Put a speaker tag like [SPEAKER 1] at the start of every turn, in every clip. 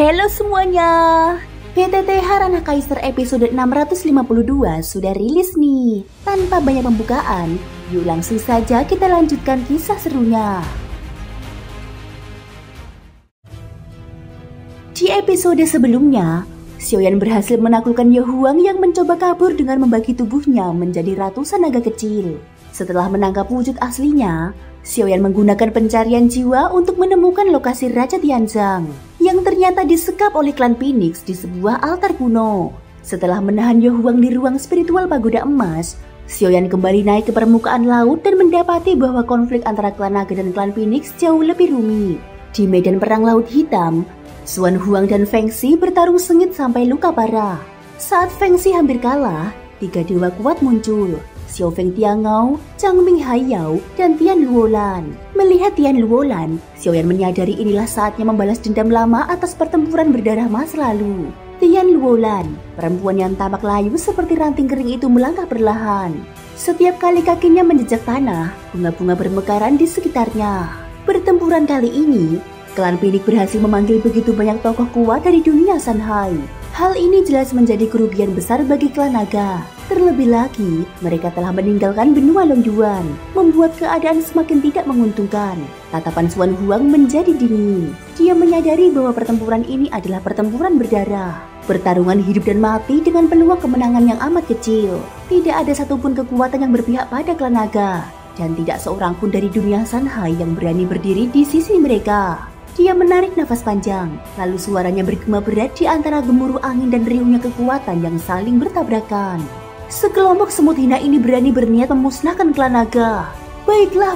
[SPEAKER 1] Halo semuanya, PTT Harana Kaiser episode 652 sudah rilis nih. Tanpa banyak pembukaan, yuk langsung saja kita lanjutkan kisah serunya. Di episode sebelumnya, Xiaoyan berhasil menaklukkan Ye Huang yang mencoba kabur dengan membagi tubuhnya menjadi ratusan naga kecil. Setelah menangkap wujud aslinya, Xiaoyan menggunakan pencarian jiwa untuk menemukan lokasi Raja Tianzang yang ternyata disekap oleh klan Phoenix di sebuah altar kuno. Setelah menahan Ye Huang di ruang spiritual pagoda emas, Xiaoyan kembali naik ke permukaan laut dan mendapati bahwa konflik antara klan naga dan klan Phoenix jauh lebih rumit. Di medan perang Laut Hitam, Xuan Huang dan Feng Xi bertarung sengit sampai luka parah. Saat Feng Xi hampir kalah, 3 dewa kuat muncul: Xiao Feng Tiangao, Zhang Ming Haiyao, dan Tian Luolan. Melihat Tian Luolan, Xiaoyan menyadari inilah saatnya membalas dendam lama atas pertempuran berdarah masa lalu. Tian Luolan, perempuan yang tampak layu seperti ranting kering itu, melangkah perlahan. Setiap kali kakinya menjejak tanah, bunga-bunga bermekaran di sekitarnya. Pertempuran kali ini, klan Phoenix berhasil memanggil begitu banyak tokoh kuat dari dunia Shanhai. Hal ini jelas menjadi kerugian besar bagi klan naga. Terlebih lagi, mereka telah meninggalkan benua Longduan, membuat keadaan semakin tidak menguntungkan. Tatapan Xuan Huang menjadi dingin. Dia menyadari bahwa pertempuran ini adalah pertempuran berdarah. Pertarungan hidup dan mati dengan peluang kemenangan yang amat kecil. Tidak ada satupun kekuatan yang berpihak pada klan naga. Dan tidak seorang pun dari dunia Shanhai yang berani berdiri di sisi mereka. Dia menarik nafas panjang, lalu suaranya bergema berat di antara gemuruh angin dan riuhnya kekuatan yang saling bertabrakan. Sekelompok semut hina ini berani berniat memusnahkan klan naga. Baiklah,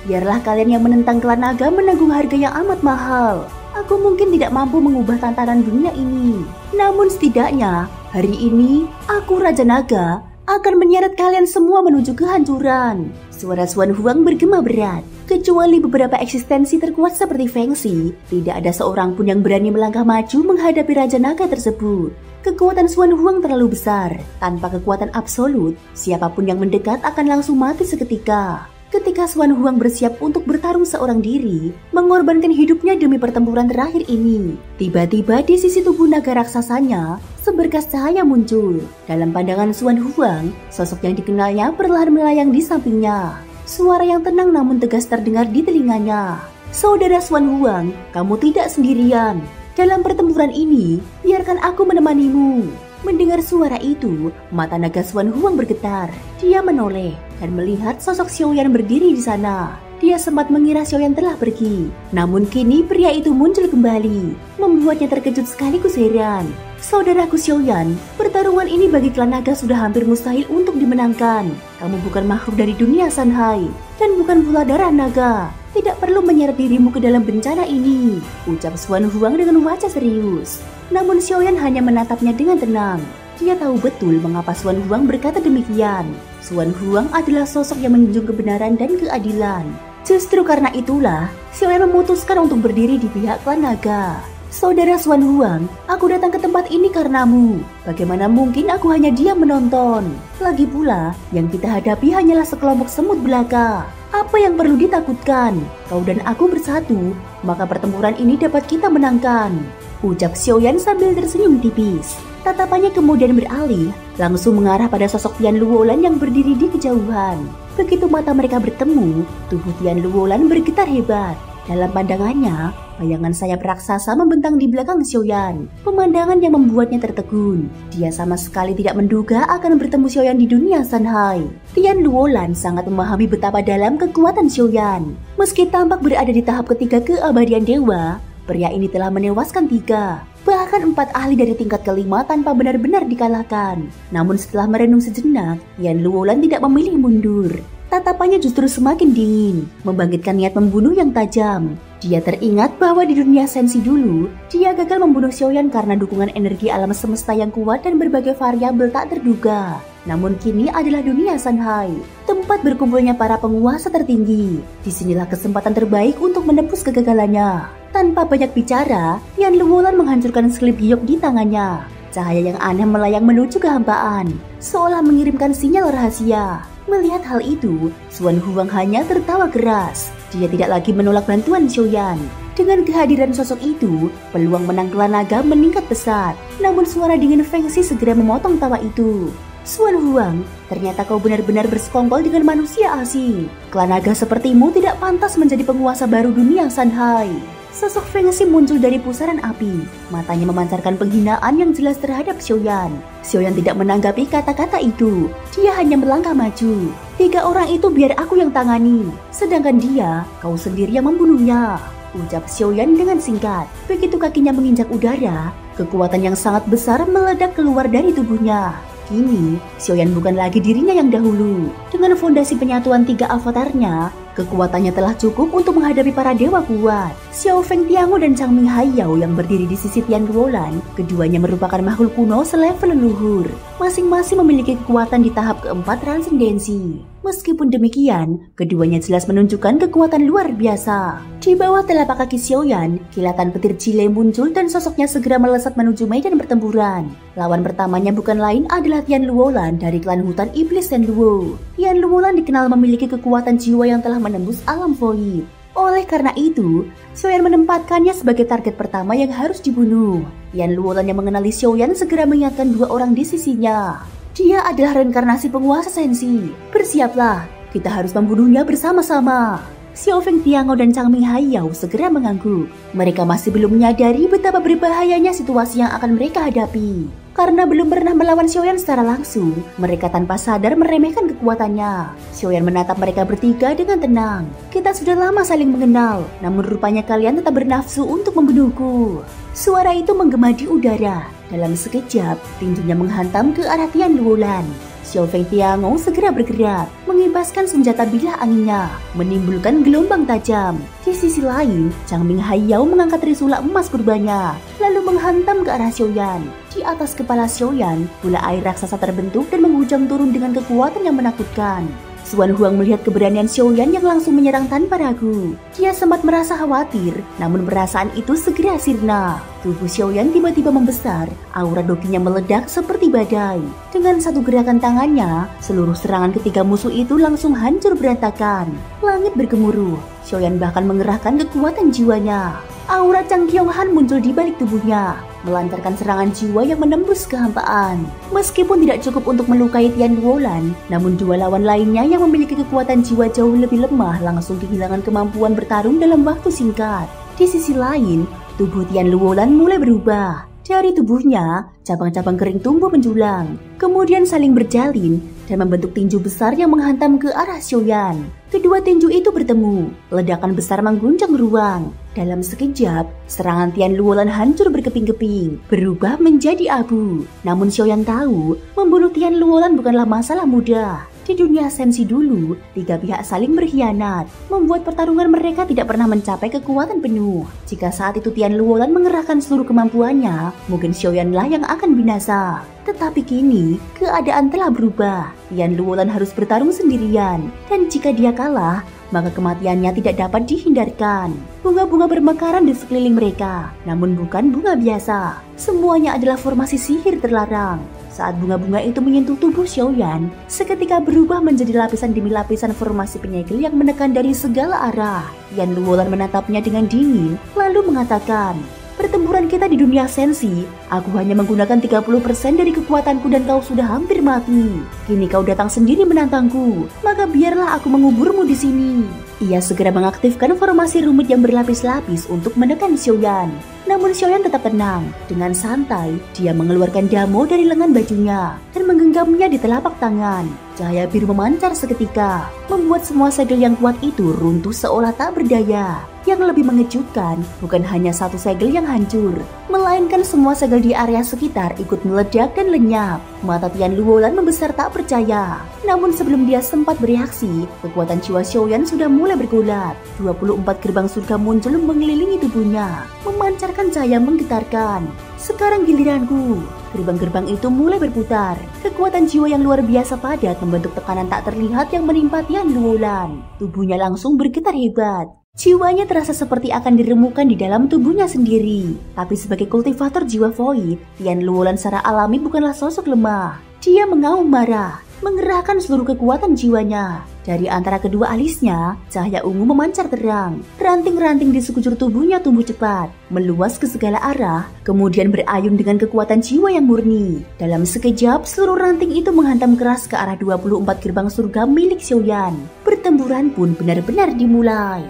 [SPEAKER 1] biarlah kalian yang menentang klan naga menanggung harga yang amat mahal. Aku mungkin tidak mampu mengubah tatanan dunia ini. Namun setidaknya, hari ini, aku Raja Naga akan menyeret kalian semua menuju kehancuran. Suara Xuan Huang bergema berat. Kecuali beberapa eksistensi terkuat seperti Feng Xi, tidak ada seorang pun yang berani melangkah maju menghadapi Raja Naga tersebut. Kekuatan Xuan Huang terlalu besar. Tanpa kekuatan absolut, siapapun yang mendekat akan langsung mati seketika. Ketika Xuan Huang bersiap untuk bertarung seorang diri, mengorbankan hidupnya demi pertempuran terakhir ini, tiba-tiba di sisi tubuh naga raksasanya, seberkas cahaya muncul. Dalam pandangan Xuan Huang, sosok yang dikenalnya perlahan melayang di sampingnya. Suara yang tenang namun tegas terdengar di telinganya. Saudara Xuan Huang, kamu tidak sendirian. Dalam pertempuran ini, biarkan aku menemanimu. Mendengar suara itu, mata naga Xuan Huang bergetar. Dia menoleh dan melihat sosok Xiaoyan berdiri di sana. Dia sempat mengira Xiaoyan telah pergi. Namun kini pria itu muncul kembali, membuatnya terkejut sekaligus heran. Saudaraku Xiaoyan, pertarungan ini bagi klan naga sudah hampir mustahil untuk dimenangkan. Kamu bukan makhluk dari dunia Shanhai, dan bukan pula darah naga. Tidak perlu menyeret dirimu ke dalam bencana ini, ucap Xuan Huang dengan wajah serius. Namun Xiaoyan hanya menatapnya dengan tenang. Dia tahu betul mengapa Xuan Huang berkata demikian. Xuan Huang adalah sosok yang menjunjung kebenaran dan keadilan. Justru karena itulah, Xiaoyan memutuskan untuk berdiri di pihak klan naga. Saudara Xuan Huang, aku datang ke tempat ini karenamu. Bagaimana mungkin aku hanya diam menonton? Lagi pula, yang kita hadapi hanyalah sekelompok semut belaka. Apa yang perlu ditakutkan? Kau dan aku bersatu, maka pertempuran ini dapat kita menangkan, ucap Xiaoyan sambil tersenyum tipis. Tatapannya kemudian beralih, langsung mengarah pada sosok Tian Luolan yang berdiri di kejauhan. Begitu mata mereka bertemu, tubuh Tian Luolan bergetar hebat. Dalam pandangannya, bayangan sayap raksasa membentang di belakang Xiaoyan. Pemandangan yang membuatnya tertegun. Dia sama sekali tidak menduga akan bertemu Xiaoyan di dunia Shanhai. Tian Luolan sangat memahami betapa dalam kekuatan Xiaoyan. Meski tampak berada di tahap ketiga keabadian dewa, pria ini telah menewaskan 3, bahkan 4 ahli dari tingkat kelima tanpa benar-benar dikalahkan. Namun setelah merenung sejenak, Tian Luolan tidak memilih mundur. Tatapannya justru semakin dingin, membangkitkan niat membunuh yang tajam. Dia teringat bahwa di dunia sensi dulu, dia gagal membunuh Xiaoyan karena dukungan energi alam semesta yang kuat dan berbagai variabel tak terduga. Namun kini adalah dunia Shanhai, tempat berkumpulnya para penguasa tertinggi. Disinilah kesempatan terbaik untuk menebus kegagalannya. Tanpa banyak bicara, Tian Luolan menghancurkan selip giok di tangannya. Cahaya yang aneh melayang menuju kehampaan, seolah mengirimkan sinyal rahasia. Melihat hal itu, Xuan Huang hanya tertawa keras. Dia tidak lagi menolak bantuan Xiaoyan. Dengan kehadiran sosok itu, peluang menang klan naga meningkat pesat. Namun suara dingin Feng Xi segera memotong tawa itu. Xuan Huang, ternyata kau benar-benar bersekongkol dengan manusia asing. Klan naga sepertimu tidak pantas menjadi penguasa baru dunia Sanhai. Sosok Feng Xi muncul dari pusaran api. Matanya memancarkan penghinaan yang jelas terhadap Xiaoyan. Xiaoyan tidak menanggapi kata-kata itu. Dia hanya melangkah maju. 3 orang itu biar aku yang tangani. Sedangkan dia, kau sendiri yang membunuhnya. Ucap Xiaoyan dengan singkat. Begitu kakinya menginjak udara, kekuatan yang sangat besar meledak keluar dari tubuhnya. Kini, Xiaoyan bukan lagi dirinya yang dahulu. Dengan fondasi penyatuan 3 avatarnya, kekuatannya telah cukup untuk menghadapi para dewa kuat. Xiao Feng Tiango dan Chang Ming Haiyao yang berdiri di sisi Tian Luolan, keduanya merupakan makhluk kuno selevel leluhur. Masing-masing memiliki kekuatan di tahap keempat transendensi. Meskipun demikian, keduanya jelas menunjukkan kekuatan luar biasa. Di bawah telapak kaki Xiaoyan, kilatan petir Cile muncul dan sosoknya segera melesat menuju medan pertempuran. Lawan pertamanya bukan lain adalah Tian Luolan dari klan hutan iblis Tian Luo. Tian Luolan dikenal memiliki kekuatan jiwa yang telah menembus alam void. Oleh karena itu, Xiaoyan menempatkannya sebagai target pertama yang harus dibunuh. Tian Luolan yang mengenali Xiaoyan segera mengingatkan 2 orang di sisinya. Dia adalah reinkarnasi penguasa Sensi. Bersiaplah, kita harus membunuhnya bersama-sama. Xiao Feng Tiango dan Chang Ming Haiyao segera mengangguk. Mereka masih belum menyadari betapa berbahayanya situasi yang akan mereka hadapi. Karena belum pernah melawan Xiaoyan secara langsung, mereka tanpa sadar meremehkan kekuatannya. Xiaoyan menatap mereka bertiga dengan tenang. Kita sudah lama saling mengenal, namun rupanya kalian tetap bernafsu untuk membunuhku. Suara itu menggema di udara. Dalam sekejap, tinjunya menghantam ke arah Tian Luolan. Xiao Feng Tiango segera bergerak, mengibaskan senjata bilah anginnya, menimbulkan gelombang tajam. Di sisi lain, Chang Ming Haiyao mengangkat trisula emas purbanya, lalu menghantam ke arah Xiaoyan. Di atas kepala Xiaoyan, bola air raksasa terbentuk dan menghujam turun dengan kekuatan yang menakutkan. Xuan Huang melihat keberanian Xiaoyan yang langsung menyerang tanpa ragu. Dia sempat merasa khawatir, namun perasaan itu segera sirna. Tubuh Xiaoyan tiba-tiba membesar, aura dokinya meledak seperti badai. Dengan satu gerakan tangannya, seluruh serangan ketiga musuh itu langsung hancur berantakan. Langit bergemuruh, Xiaoyan bahkan mengerahkan kekuatan jiwanya. Aura Chang Qionghan muncul di balik tubuhnya, melancarkan serangan jiwa yang menembus kehampaan. Meskipun tidak cukup untuk melukai Tian Luolan, namun 2 lawan lainnya yang memiliki kekuatan jiwa jauh lebih lemah langsung kehilangan kemampuan bertarung dalam waktu singkat. Di sisi lain, tubuh Tian Luolan mulai berubah. Dari tubuhnya, cabang-cabang kering tumbuh menjulang, kemudian saling berjalin dan membentuk tinju besar yang menghantam ke arah Xiaoyan. Kedua tinju itu bertemu, ledakan besar mengguncang ruang. Dalam sekejap, serangan Tian Luolan hancur berkeping-keping, berubah menjadi abu. Namun Xiaoyan tahu, membunuh Tian Luolan bukanlah masalah mudah. Di dunia Sensi dulu, 3 pihak saling berkhianat, membuat pertarungan mereka tidak pernah mencapai kekuatan penuh. Jika saat itu Tian Luolan mengerahkan seluruh kemampuannya, mungkin Xiaoyan lah yang akan binasa. Tetapi kini, keadaan telah berubah. Tian Luolan harus bertarung sendirian, dan jika dia kalah, maka kematiannya tidak dapat dihindarkan. Bunga-bunga bermekaran di sekeliling mereka, namun bukan bunga biasa. Semuanya adalah formasi sihir terlarang. Saat bunga-bunga itu menyentuh tubuh Xiaoyan, seketika berubah menjadi lapisan demi lapisan formasi penyegel yang menekan dari segala arah. Tian Luolan menatapnya dengan dingin, lalu mengatakan, "Pertempuran kita di dunia Sensi, aku hanya menggunakan 30% dari kekuatanku dan kau sudah hampir mati. Kini kau datang sendiri menantangku, maka biarlah aku menguburmu di sini." Ia segera mengaktifkan formasi rumit yang berlapis-lapis untuk menekan Xiaoyan. Namun Xiaoyan tetap tenang. Dengan santai, dia mengeluarkan damo dari lengan bajunya dan menggenggamnya di telapak tangan. Cahaya biru memancar seketika, membuat semua segel yang kuat itu runtuh seolah tak berdaya. Yang lebih mengejutkan, bukan hanya satu segel yang hancur, melainkan semua segel di area sekitar ikut meledak dan lenyap. Mata Tian Luolan membesar tak percaya. Namun sebelum dia sempat bereaksi, kekuatan jiwa Xiaoyan sudah mulai bergulat. 24 gerbang surga muncul mengelilingi tubuhnya, memancarkan cahaya menggetarkan. Sekarang giliranku. Gerbang-gerbang itu mulai berputar. Kekuatan jiwa yang luar biasa padat membentuk tekanan tak terlihat yang menimpa Tian Luolan. Tubuhnya langsung bergetar hebat. Jiwanya terasa seperti akan diremukkan di dalam tubuhnya sendiri. Tapi sebagai kultivator jiwa void, Tian Luolan secara alami bukanlah sosok lemah. Dia mengaum marah, mengerahkan seluruh kekuatan jiwanya. Dari antara kedua alisnya, cahaya ungu memancar terang. Ranting-ranting di sekujur tubuhnya tumbuh cepat, meluas ke segala arah, kemudian berayun dengan kekuatan jiwa yang murni. Dalam sekejap, seluruh ranting itu menghantam keras ke arah 24 gerbang surga milik Xiaoyan. Pertempuran pun benar-benar dimulai.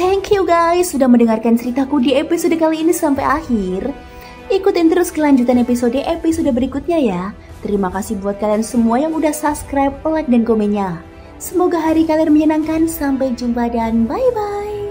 [SPEAKER 1] Thank you guys sudah mendengarkan ceritaku di episode kali ini sampai akhir. Ikutin terus kelanjutan episode berikutnya ya. Terima kasih buat kalian semua yang udah subscribe, like, dan komennya. Semoga hari kalian menyenangkan. Sampai jumpa dan bye-bye.